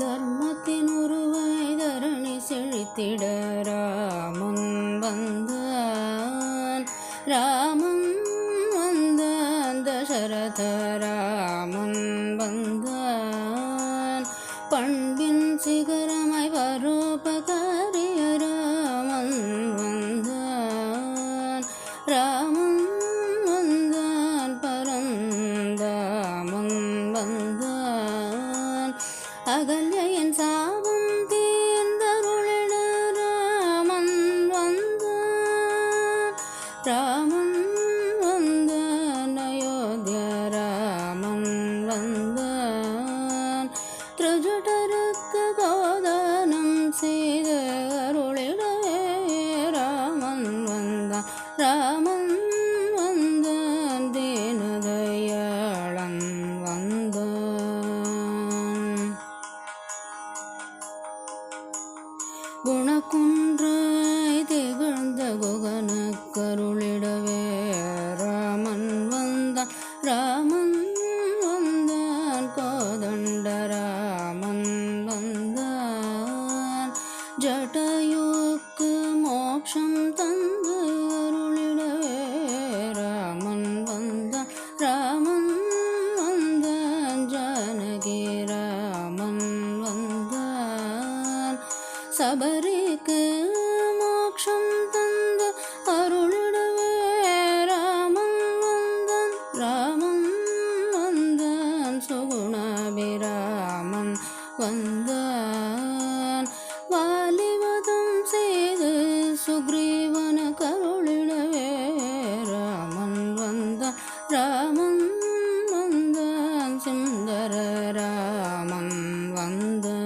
தர்மத்தின் உருவாய் தரணி செழித்திட ராமன் வந்தான், ராமன் வந்தான், தசரத ராமன் வந்தான். பண்பின் சிகரமாய் பரோபகாரிய ராமன் வந்தான், ராமன் வந்தான், பரந்தாமன் வந்தான். அகல்யன் சாபம் தீர்ந்தருளிட ராமன் வந்தான், ராமன் வந்தான், அயோத்திய ராமன் வந்தான். திரஜடருக்கு கோதானம் செய்த அருளிடவே ராமன் வந்தான், ராமன் வந்தான், தீனதயாளன் வந்தான். குணக்குன்றாய் திகழ்ந்த குகன கருளிடவே ராமன் வந்தான், ராமன் வந்தான், கோதண்ட ராமன் வந்தான். ஜட்டாயுக்கு மோட்சம் தந்து அருளிடவே ராமன் வந்தான், ராமன் வந்தான், ஜானகி ராமன் வந்தான். சபரிக்கு மோட்சம் தந்து அருளிடவே ராமன் வந்தான், ராமன் வந்தான், சுகுணாபிராமன் வந்தான். வாலிவதம் செய்து சுக்ரீவன கருளிடவே ராமன் வந்தான், ராமன் வந்தான், சுந்தர ராமன் வந்தான்.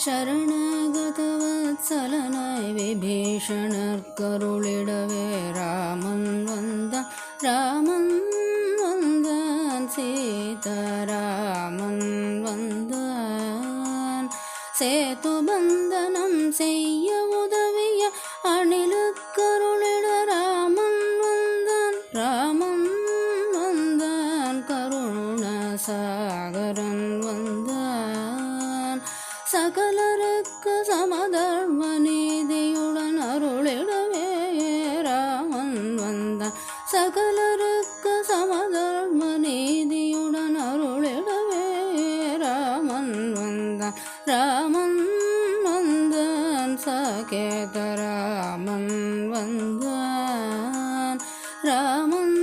சரணாகதவத்சலனாய் விபீஷணர் கருளிடவே ராமன் வந்தான், ராமன் வந்தான், சீதாராமன் வந்தான். சேது பந்தனம் செய்ய உதவிய அணிலுக்கருளிட ராமன் வந்தான், ராமன் வந்தான், கருணாசாகரன் வந்தான். சகலருக்கு சமதர்ம நீதியுடன் அருளிடவே ராமன் வந்தான், சகலருக்கு சமதர்ம நீதியுடன் அருளிடவே ராமன் வந்தான், ராமன் வந்தான், சாகேத ராமன் வந்தான், ராமன்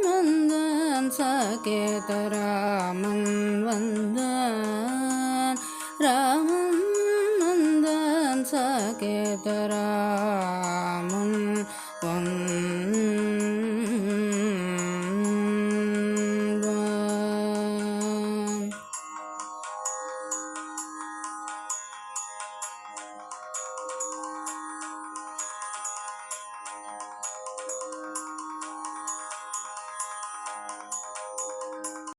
வந்தான், சாகேத ராமன் வந்தான், ராமன் வந்தான், சாகேத ராமன்